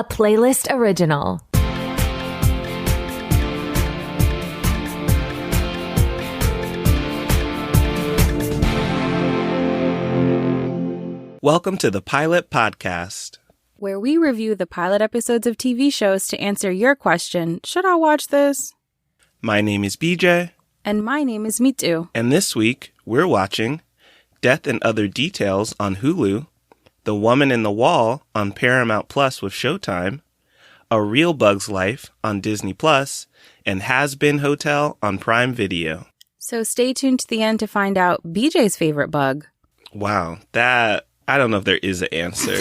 a Playlyst original. Welcome to the Pilot Podcast, where we review the pilot episodes of TV shows to answer your question, should I watch this? My name is BJ. And my name is Mitu. And this week, we're watching Death and Other Details on Hulu, The Woman in the Wall on Paramount Plus with Showtime, A Real Bug's Life on Disney Plus, and Hazbin Hotel on Prime Video. So stay tuned to the end to find out BJ's favorite bug. Wow, I don't know if there is an answer.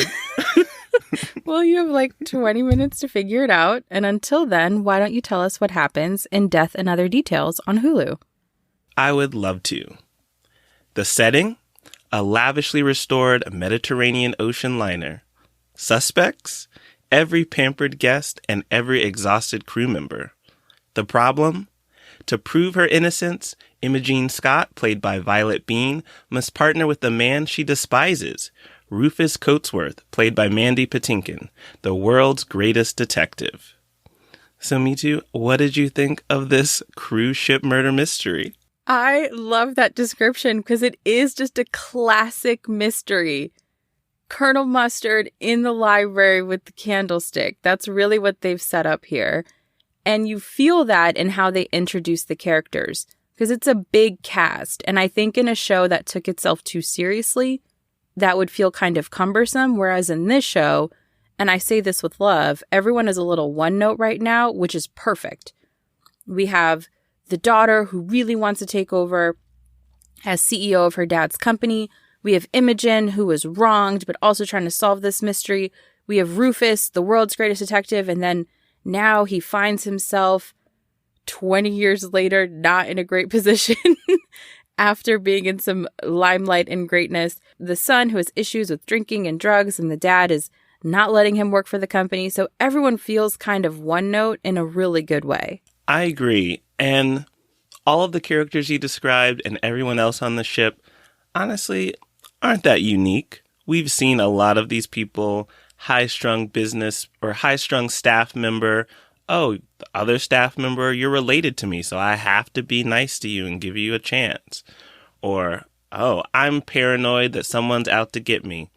Well, you have like 20 minutes to figure it out. And until then, why don't you tell us what happens in Death and Other Details on Hulu? I would love to. The setting? A lavishly restored Mediterranean Ocean liner. Suspects? Every pampered guest and every exhausted crew member. The problem? To prove her innocence, Imogene Scott, played by Violet Bean, must partner with the man she despises, Rufus Coatsworth, played by Mandy Patinkin, the world's greatest detective. So, Mitu, what did you think of this cruise ship murder mystery? I love that description because it is just a classic mystery. Colonel Mustard in the library with the candlestick. That's really what they've set up here. And you feel that in how they introduce the characters, because it's a big cast. And I think in a show that took itself too seriously, that would feel kind of cumbersome. Whereas in this show, and I say this with love, everyone is a little one note right now, which is perfect. We have the daughter who really wants to take over as CEO of her dad's company. We have Imogen, who was wronged, but also trying to solve this mystery. We have Rufus, the world's greatest detective, and then now he finds himself 20 years later not in a great position after being in some limelight and greatness. The son who has issues with drinking and drugs, and the dad is not letting him work for the company. So everyone feels kind of one note in a really good way. I agree. And all of the characters you described and everyone else on the ship, honestly, aren't that unique. We've seen a lot of these people, high-strung business or high-strung staff member. Oh, the other staff member, you're related to me, so I have to be nice to you and give you a chance. Or, oh, I'm paranoid that someone's out to get me.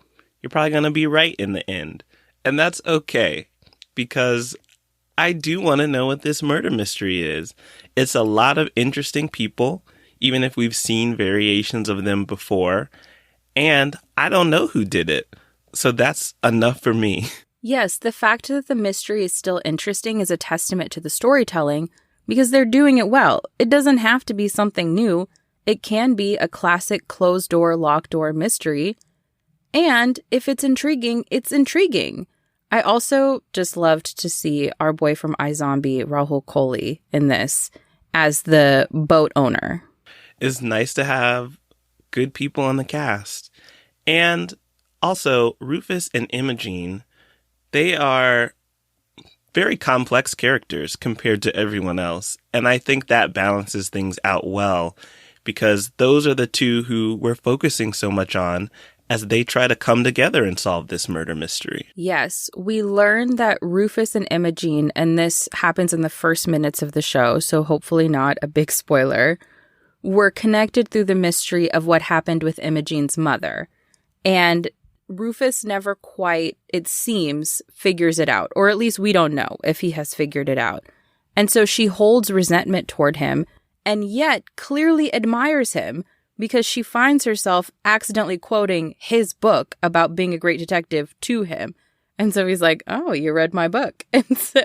You're probably going to be right in the end. And that's okay, because I do want to know what this murder mystery is. It's a lot of interesting people, even if we've seen variations of them before. And I don't know who did it. So that's enough for me. Yes, the fact that the mystery is still interesting is a testament to the storytelling because they're doing it well. It doesn't have to be something new. It can be a classic closed door, locked door mystery. And if it's intriguing, it's intriguing. I also just loved to see our boy from iZombie, Rahul Kohli, in this as the boat owner. It's nice to have good people on the cast. And also, Rufus and Imogene, they are very complex characters compared to everyone else. And I think that balances things out well because those are the two who we're focusing so much on as they try to come together and solve this murder mystery. Yes, we learn that Rufus and Imogene, and this happens in the first minutes of the show, so hopefully not a big spoiler, were connected through the mystery of what happened with Imogene's mother. And Rufus never quite, it seems, figures it out. Or at least we don't know if he has figured it out. And so she holds resentment toward him and yet clearly admires him because she finds herself accidentally quoting his book about being a great detective to him. And so he's like, oh, you read my book. And so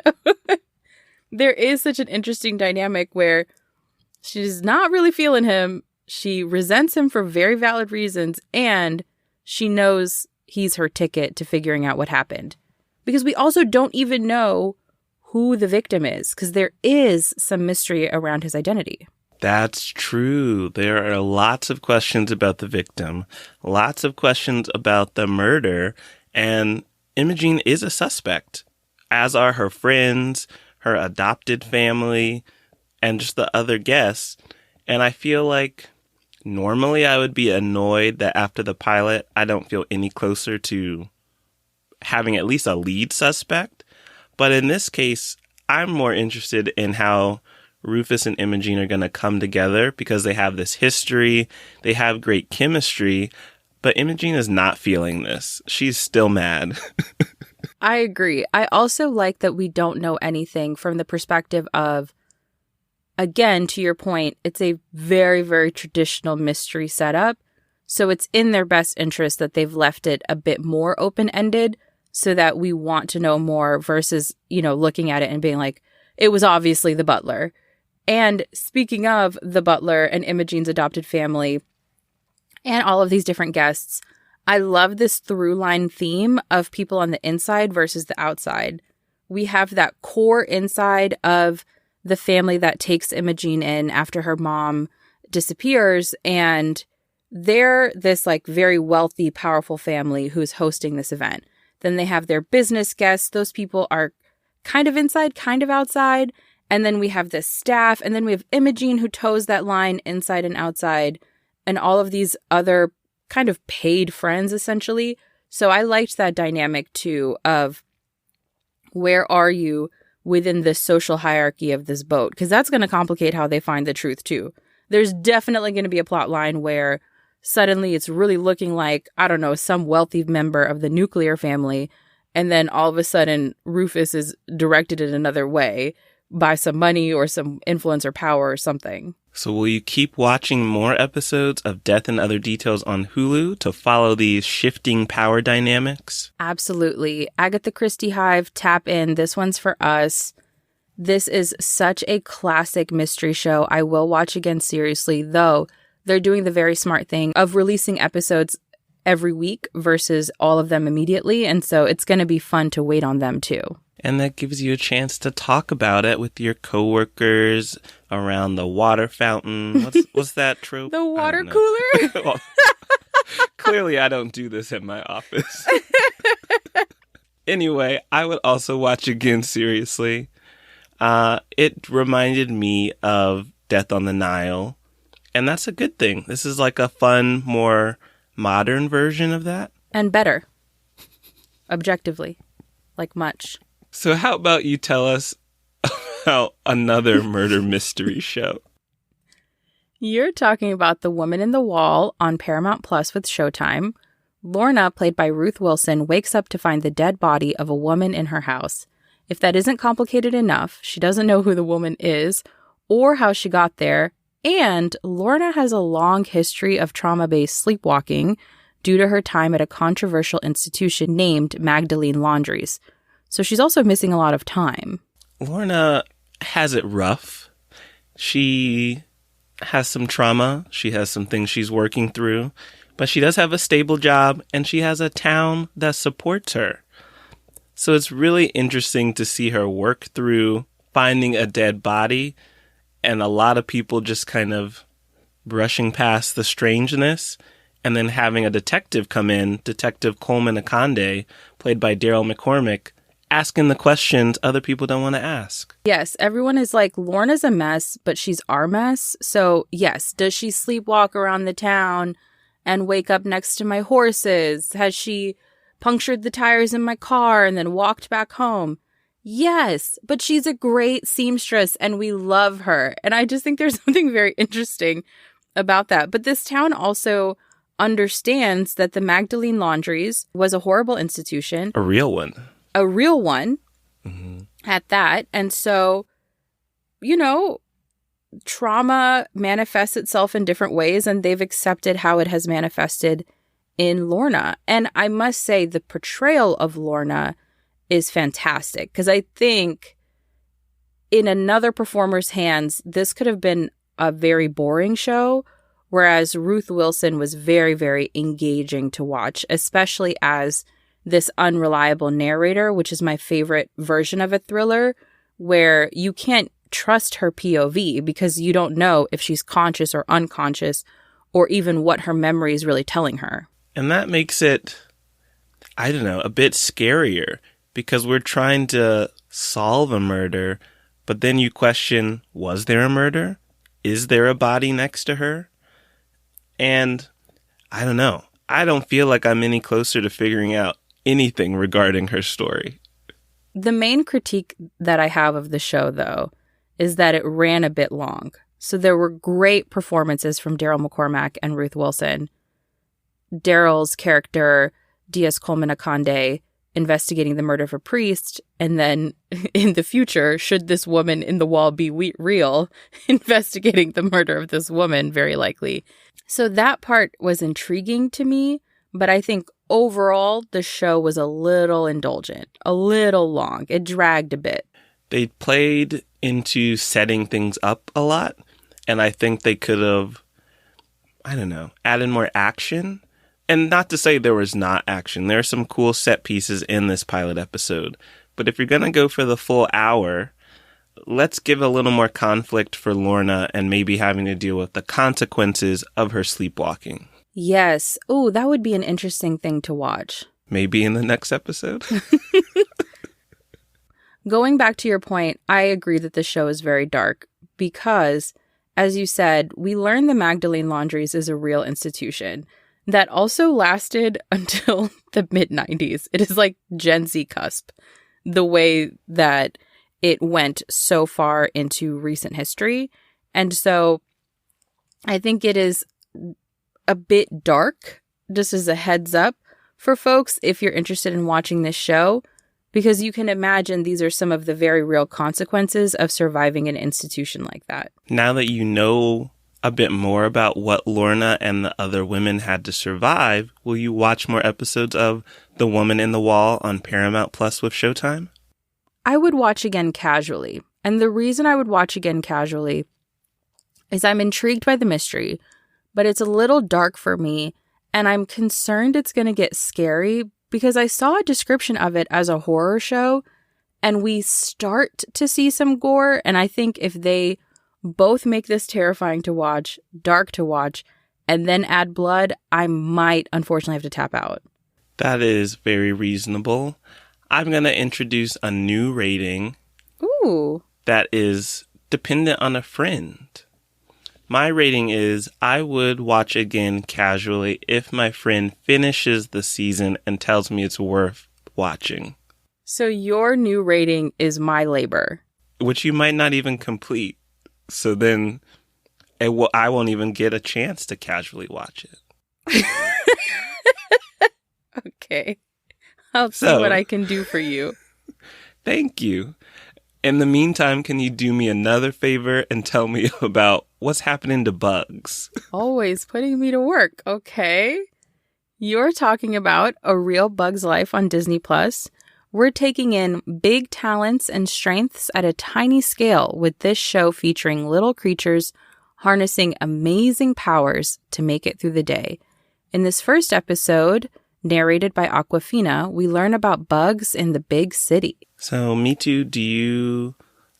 there is such an interesting dynamic where she's not really feeling him. She resents him for very valid reasons. And she knows he's her ticket to figuring out what happened. Because we also don't even know who the victim is, because there is some mystery around his identity. That's true. There are lots of questions about the victim, lots of questions about the murder, and Imogene is a suspect, as are her friends, her adopted family, and just the other guests. And I feel like normally I would be annoyed that after the pilot, I don't feel any closer to having at least a lead suspect. But in this case, I'm more interested in how Rufus and Imogene are going to come together because they have this history, they have great chemistry, but Imogene is not feeling this. She's still mad. I agree. I also like that we don't know anything from the perspective of, again, to your point, it's a very, very traditional mystery setup. So it's in their best interest that they've left it a bit more open-ended so that we want to know more versus, looking at it and being like, it was obviously the butler. And speaking of the butler and Imogene's adopted family and all of these different guests, I love this through line theme of people on the inside versus the outside. We have that core inside of the family that takes Imogene in after her mom disappears, and they're this very wealthy, powerful family who's hosting this event. Then they have their business guests. Those people are kind of inside, kind of outside. And then we have this staff, and then we have Imogene who toes that line inside and outside, and all of these other kind of paid friends, essentially. So I liked that dynamic, too, of where are you within the social hierarchy of this boat? Because that's going to complicate how they find the truth, too. There's definitely going to be a plot line where suddenly it's really looking like, I don't know, some wealthy member of the nuclear family, and then all of a sudden Rufus is directed in another way by some money or some influence or power or something. So will you keep watching more episodes of Death and Other Details on Hulu to follow these shifting power dynamics? Absolutely. Agatha Christie Hive, tap in. This one's for us. This is such a classic mystery show. I will watch again seriously, though they're doing the very smart thing of releasing episodes every week versus all of them immediately. And so it's going to be fun to wait on them too. And that gives you a chance to talk about it with your coworkers around the water fountain. What's that trope? The water cooler? Well, clearly, I don't do this in my office. Anyway, I would also watch again seriously. It reminded me of Death on the Nile, and that's a good thing. This is like a fun, more modern version of that. And better. Objectively. Much. So how about you tell us about another murder mystery show? You're talking about The Woman in the Wall on Paramount Plus with Showtime. Lorna, played by Ruth Wilson, wakes up to find the dead body of a woman in her house. If that isn't complicated enough, she doesn't know who the woman is or how she got there, and Lorna has a long history of trauma-based sleepwalking due to her time at a controversial institution named Magdalene Laundries. So she's also missing a lot of time. Lorna has it rough. She has some trauma. She has some things she's working through. But she does have a stable job, and she has a town that supports her. So it's really interesting to see her work through finding a dead body, and a lot of people just kind of brushing past the strangeness, and then having a detective come in, Detective Coleman Akande, played by Daryl McCormick, asking the questions other people don't want to ask. Yes, everyone is like, Lorna's a mess, but she's our mess. So yes, does she sleepwalk around the town and wake up next to my horses? Has she punctured the tires in my car and then walked back home? Yes, but she's a great seamstress and we love her. And I just think there's something very interesting about that. But this town also understands that the Magdalene Laundries was a horrible institution. A real one. A real one Mm-hmm. at that. And so, trauma manifests itself in different ways, and they've accepted how it has manifested in Lorna. And I must say the portrayal of Lorna is fantastic, because I think in another performer's hands, this could have been a very boring show, whereas Ruth Wilson was very, very engaging to watch, especially as this unreliable narrator, which is my favorite version of a thriller, where you can't trust her POV because you don't know if she's conscious or unconscious or even what her memory is really telling her. And that makes it, I don't know, a bit scarier because we're trying to solve a murder, but then you question, was there a murder? Is there a body next to her? And I don't know. I don't feel like I'm any closer to figuring out anything regarding her story. The main critique that I have of the show, though, is that it ran a bit long. So there were great performances from Daryl McCormack and Ruth Wilson. Daryl's character, Diaz Coleman Akande, investigating the murder of a priest, and then in the future, should this woman in the wall be real, investigating the murder of this woman, very likely. So that part was intriguing to me, but I think overall the show was a little indulgent, a little long. It dragged a bit. They played into setting things up a lot, and I think they could have, added more action. And not to say there was not action. There are some cool set pieces in this pilot episode. But if you're going to go for the full hour, let's give a little more conflict for Lorna and maybe having to deal with the consequences of her sleepwalking. Yes. Oh, that would be an interesting thing to watch. Maybe in the next episode. Going back to your point, I agree that the show is very dark because, as you said, we learned the Magdalene Laundries is a real institution that also lasted until the mid-90s. It is like Gen Z cusp, the way that it went so far into recent history. And so I think it is a bit dark, just as a heads up for folks if you're interested in watching this show, because you can imagine these are some of the very real consequences of surviving an institution like that. Now that you know a bit more about what Lorna and the other women had to survive, will you watch more episodes of The Woman in the Wall on Paramount Plus with Showtime? I would watch again casually. And the reason I would watch again casually is I'm intrigued by the mystery, but it's a little dark for me, and I'm concerned it's going to get scary because I saw a description of it as a horror show, and we start to see some gore, and I think if they both make this terrifying to watch, dark to watch, and then add blood, I might unfortunately have to tap out. That is very reasonable. I'm going to introduce a new rating. Ooh. That is dependent on a friend. My rating is I would watch again casually if my friend finishes the season and tells me it's worth watching. So your new rating is my labor. Which you might not even complete. So then I won't even get a chance to casually watch it. Okay. I'll see what I can do for you. Thank you. In the meantime, can you do me another favor and tell me about what's happening to bugs? Always putting me to work. Okay. You're talking about A Real Bug's Life on Disney+. We're taking in big talents and strengths at a tiny scale with this show featuring little creatures harnessing amazing powers to make it through the day. In this first episode, narrated by Aquafina, we learn about bugs in the big city. So, me too. Do you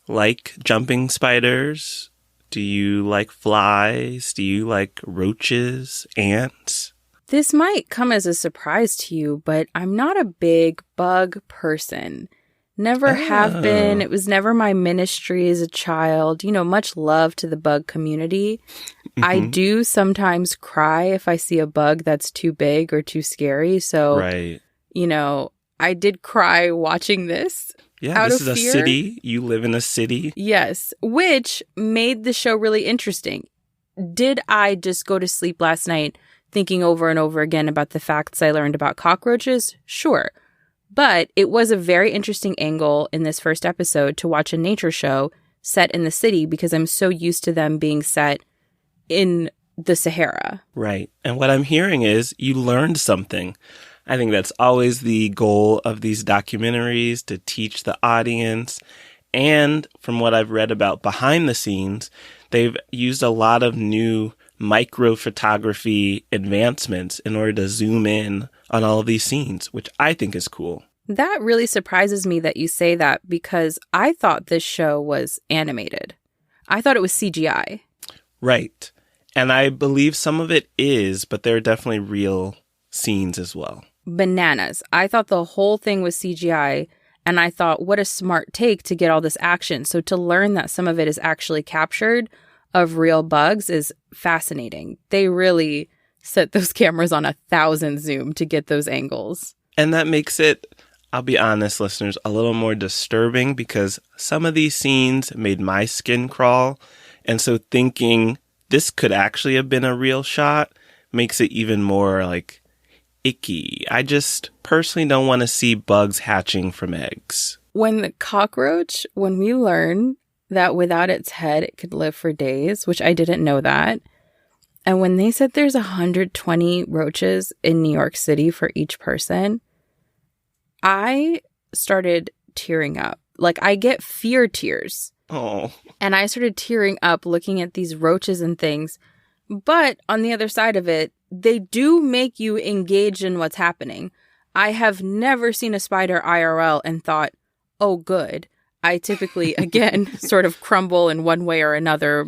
like jumping spiders? Do you like flies? Do you like roaches, ants? This might come as a surprise to you, but I'm not a big bug person. Never have been. It was never my ministry as a child. You know, much love to the bug community. Mm-hmm. I do sometimes cry if I see a bug that's too big or too scary. So, right. You know, I did cry watching this. Yeah, this is a city. You live in a city. Yes, which made the show really interesting. Did I just go to sleep last night thinking over and over again about the facts I learned about cockroaches? Sure. But it was a very interesting angle in this first episode to watch a nature show set in the city because I'm so used to them being set in the Sahara. Right. And what I'm hearing is you learned something. I think that's always the goal of these documentaries, to teach the audience. And from what I've read about behind the scenes, they've used a lot of new micro photography advancements in order to zoom in on all of these scenes, which I think is cool. That really surprises me that you say that because I thought this show was animated. I thought it was CGI. Right. And I believe some of it is, but there are definitely real scenes as well. Bananas. I thought the whole thing was CGI, and I thought, what a smart take to get all this action. So to learn that some of it is actually captured of real bugs is fascinating. They really set those cameras on 1,000 zoom to get those angles. And that makes it I'll be honest, listeners, a little more disturbing because some of these scenes made my skin crawl. And so thinking this could actually have been a real shot makes it even more like icky. I just personally don't want to see bugs hatching from eggs. When we learn that without its head, it could live for days, which I didn't know that. And when they said there's 120 roaches in New York City for each person, I started tearing up. Like, I get fear tears. Oh. And I started tearing up looking at these roaches and things. But on the other side of it, they do make you engaged in what's happening. I have never seen a spider IRL and thought, oh, good. I typically, again, sort of crumble in one way or another,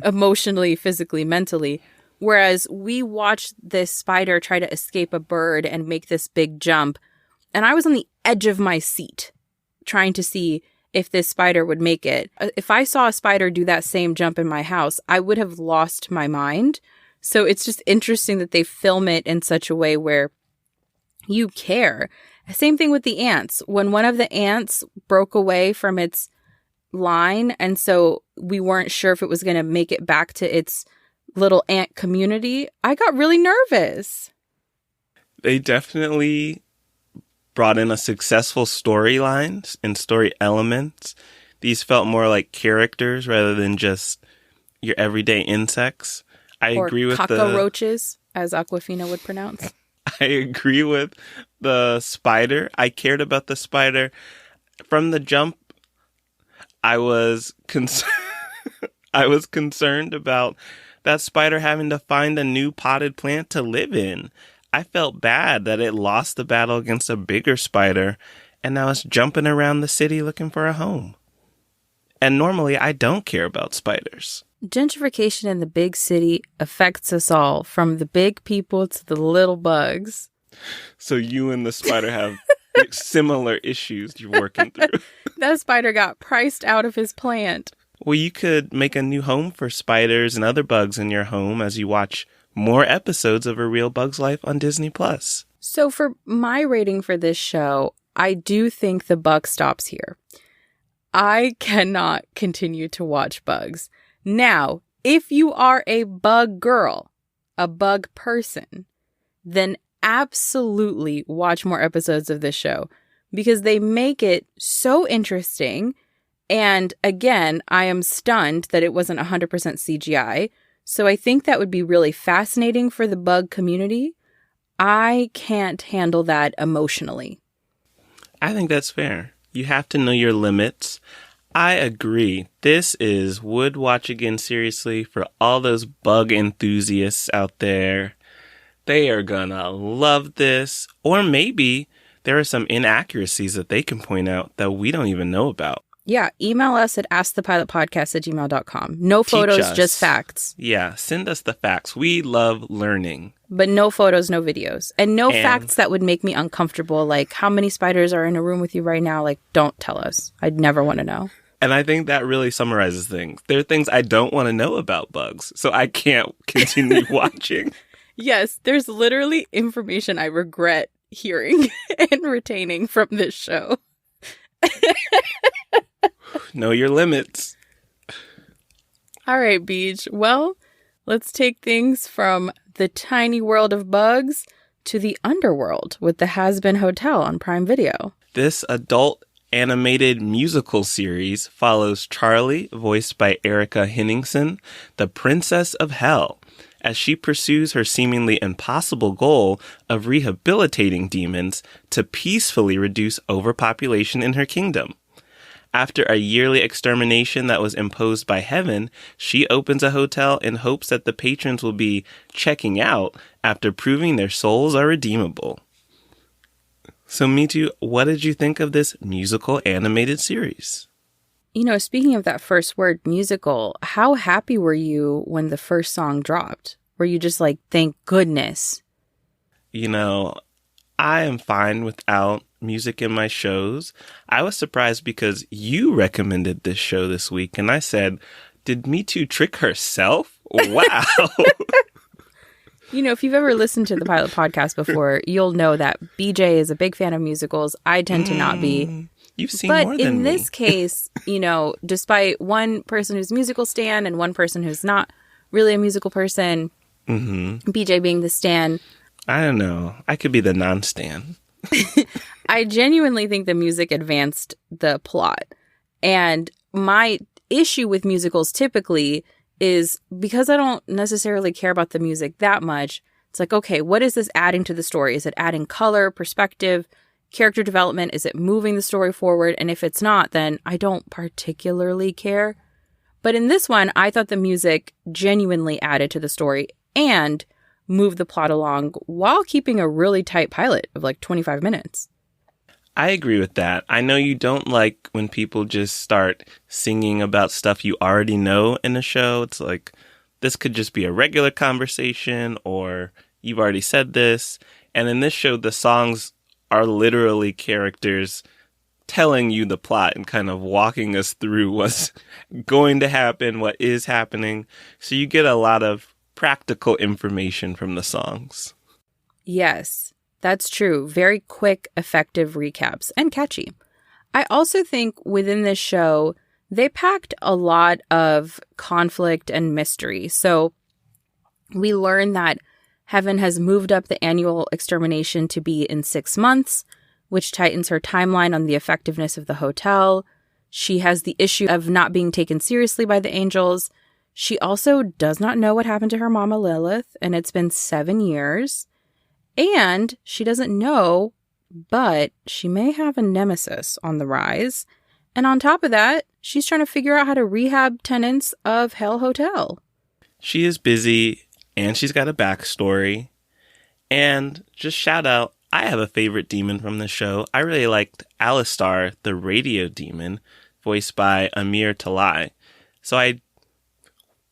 emotionally, physically, mentally. Whereas we watched this spider try to escape a bird and make this big jump. And I was on the edge of my seat trying to see if this spider would make it. If I saw a spider do that same jump in my house, I would have lost my mind. So it's just interesting that they film it in such a way where you care. Same thing with the ants. When one of the ants broke away from its line, and so we weren't sure if it was going to make it back to its little ant community, I got really nervous. They definitely brought in a successful storyline and story elements. These felt more like characters rather than just your everyday insects. I agree with cockroaches, as Aquafina would pronounce. I agree with the spider. I cared about the spider. From the jump, I was concerned about that spider having to find a new potted plant to live in. I felt bad that it lost the battle against a bigger spider, and now it's jumping around the city looking for a home. And normally, I don't care about spiders. Gentrification in the big city affects us all, from the big people to the little bugs. So you and the spider have similar issues you're working through. That spider got priced out of his plant. Well, you could make a new home for spiders and other bugs in your home as you watch more episodes of A Real Bug's Life on Disney+. So for my rating for this show, I do think the buck stops here. I cannot continue to watch bugs. Now, if you are a bug girl, a bug person, then absolutely watch more episodes of this show because they make it so interesting. And again, I am stunned that it wasn't 100% CGI. So I think that would be really fascinating for the bug community. I can't handle that emotionally. I think that's fair. You have to know your limits. I agree. This is would watch again seriously for all those bug enthusiasts out there. They are gonna love this. Or maybe there are some inaccuracies that they can point out that we don't even know about. Yeah, email us at askthepilotpodcast@gmail.com. No photos, just facts. Yeah, send us the facts. We love learning. But no photos, no videos. And no facts that would make me uncomfortable, like how many spiders are in a room with you right now. Like, don't tell us. I'd never want to know. And I think that really summarizes things. There are things I don't want to know about bugs, so I can't continue watching. Yes, there's literally information I regret hearing and retaining from this show. Know your limits. All right, Beach. Well, let's take things from the tiny world of bugs to the underworld with the Hazbin Hotel on Prime Video. This adult animated musical series follows Charlie, voiced by Erica Henningsen, the Princess of Hell, as she pursues her seemingly impossible goal of rehabilitating demons to peacefully reduce overpopulation in her kingdom. After a yearly extermination that was imposed by heaven, she opens a hotel in hopes that the patrons will be checking out after proving their souls are redeemable. So, Mitu, what did you think of this musical animated series? You know, speaking of that first word, musical, how happy were you when the first song dropped? Were you just like, thank goodness? You know, I am fine without music in my shows. I was surprised because you recommended this show this week, and I said, did Mitu trick herself? Wow. You know, if you've ever listened to the Pilot podcast before, you'll know that BJ is a big fan of musicals. I tend to not be. You've seen but more than in me. this case, you know, despite one person who's a musical stan and one person who's not really a musical person, BJ being the stan. I don't know. I could be the non-stan. I genuinely think the music advanced the plot. And my issue with musicals typically is because I don't necessarily care about the music that much. It's like, okay, what is this adding to the story? Is it adding color, perspective, character development? Is it moving the story forward? And if it's not, then I don't particularly care. But in this one, I thought the music genuinely added to the story and moved the plot along while keeping a really tight pilot of like 25 minutes. I agree with that. I know you don't like when people just start singing about stuff you already know in a show. It's like, this could just be a regular conversation, or you've already said this. And in this show, the songs are literally characters telling you the plot and kind of walking us through what's going to happen, what is happening. So you get a lot of practical information from the songs. Yes. That's true. Very quick, effective recaps and catchy. I also think within this show, they packed a lot of conflict and mystery. So we learn that Heaven has moved up the annual extermination to be in 6 months, which tightens her timeline on the effectiveness of the hotel. She has the issue of not being taken seriously by the angels. She also does not know what happened to her mama Lilith, and it's been 7 years. And she doesn't know, but she may have a nemesis on the rise. And on top of that, she's trying to figure out how to rehab tenants of Hell Hotel. She is busy, and she's got a backstory. And just shout out, I have a favorite demon from the show. I really liked Alistar, the radio demon, voiced by Amir Talai. So I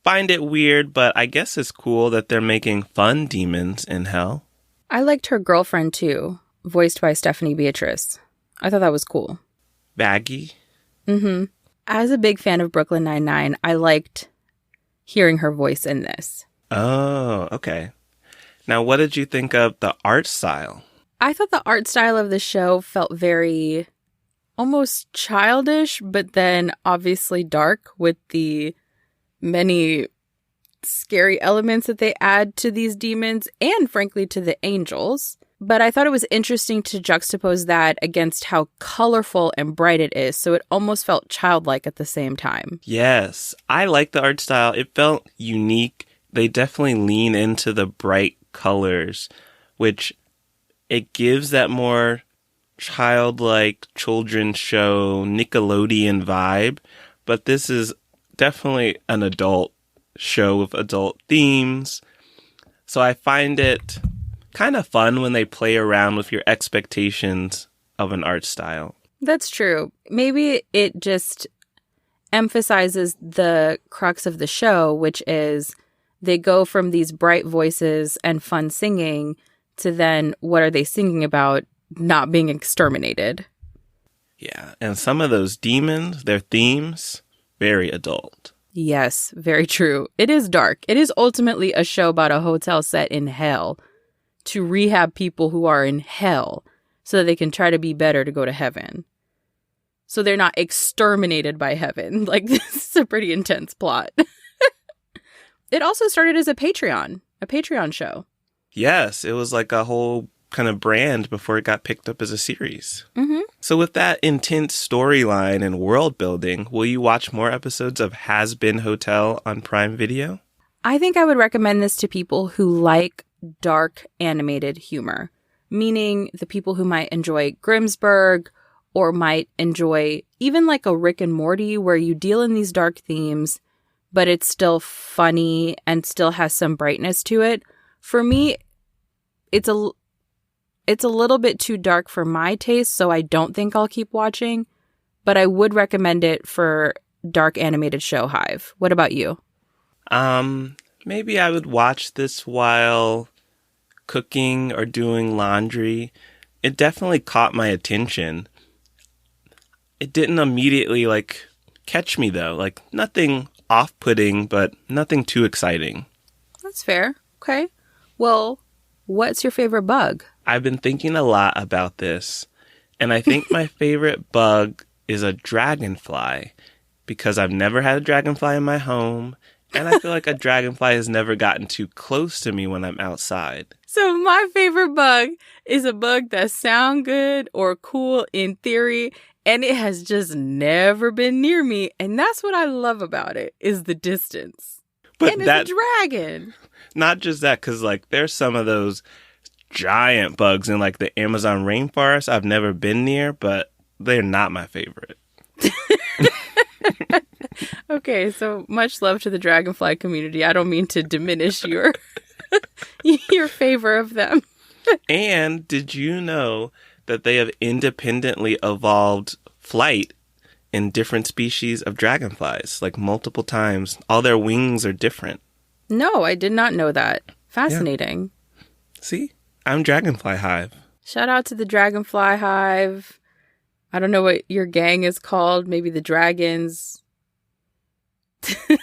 find it weird, but I guess it's cool that they're making fun demons in Hell. I liked her girlfriend, too, voiced by Stephanie Beatrice. I thought that was cool. Baggy? Mm-hmm. As a big fan of Brooklyn Nine-Nine, I liked hearing her voice in this. Oh, okay. Now, what did you think of the art style? I thought the art style of the show felt very almost childish, but then obviously dark with the many scary elements that they add to these demons and frankly to the angels. But I thought it was interesting to juxtapose that against how colorful and bright it is. So it almost felt childlike at the same time. Yes, I like the art style. It felt unique. They definitely lean into the bright colors, which it gives that more childlike children's show Nickelodeon vibe. But this is definitely an adult show with adult themes. So I find it kind of fun when they play around with your expectations of an art style. That's true. Maybe it just emphasizes the crux of the show, which is they go from these bright voices and fun singing to then what are they singing about? Not being exterminated. Yeah, and some of those demons, their themes, very adult. Yes, very true. It is dark. It is ultimately a show about a hotel set in hell to rehab people who are in hell so that they can try to be better to go to heaven. So they're not exterminated by heaven. Like, this is a pretty intense plot. It also started as a Patreon show. Yes, it was like a whole kind of brand before it got picked up as a series. Mm-hmm. So with that intense storyline and world building, will you watch more episodes of Hazbin Hotel on Prime Video? I think I would recommend this to people who like dark animated humor, meaning the people who might enjoy Grimmsburg or might enjoy even like a Rick and Morty where you deal in these dark themes, but it's still funny and still has some brightness to it. For me, it's a little bit too dark for my taste, so I don't think I'll keep watching, but I would recommend it for dark animated show Hive. What about you? Maybe I would watch this while cooking or doing laundry. It definitely caught my attention. It didn't immediately, catch me, though. Nothing off-putting, but nothing too exciting. That's fair. Okay. Well, what's your favorite bug? I've been thinking a lot about this, and I think my favorite bug is a dragonfly, because I've never had a dragonfly in my home, and I feel like a dragonfly has never gotten too close to me when I'm outside. So my favorite bug is a bug that sounds good or cool in theory, and it has just never been near me. And that's what I love about it, is the distance. But and it's a dragon. Not just that, because like there's some of those giant bugs in like the Amazon rainforest I've never been near, but they're not my favorite. Okay, so much love to the dragonfly community. I don't mean to diminish your your favor of them. And did you know that they have independently evolved flight in different species of dragonflies, like multiple times? All their wings are different. No, I did not know that. Fascinating. Yeah. See? I'm Dragonfly Hive. Shout out to the Dragonfly Hive. I don't know what your gang is called. Maybe the Dragons. The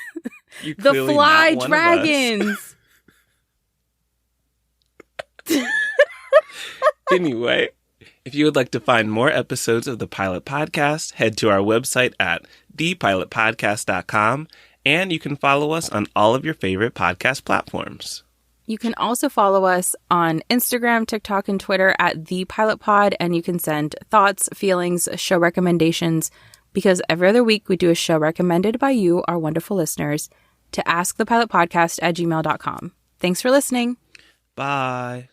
Fly Dragons. Anyway, if you would like to find more episodes of the Pilot Podcast, head to our website at thepilotpodcast.com, and you can follow us on all of your favorite podcast platforms. You can also follow us on Instagram, TikTok, and Twitter at The Pilot Pod, and you can send thoughts, feelings, show recommendations, because every other week we do a show recommended by you, our wonderful listeners, to askthepilotpodcast@gmail.com. Thanks for listening. Bye.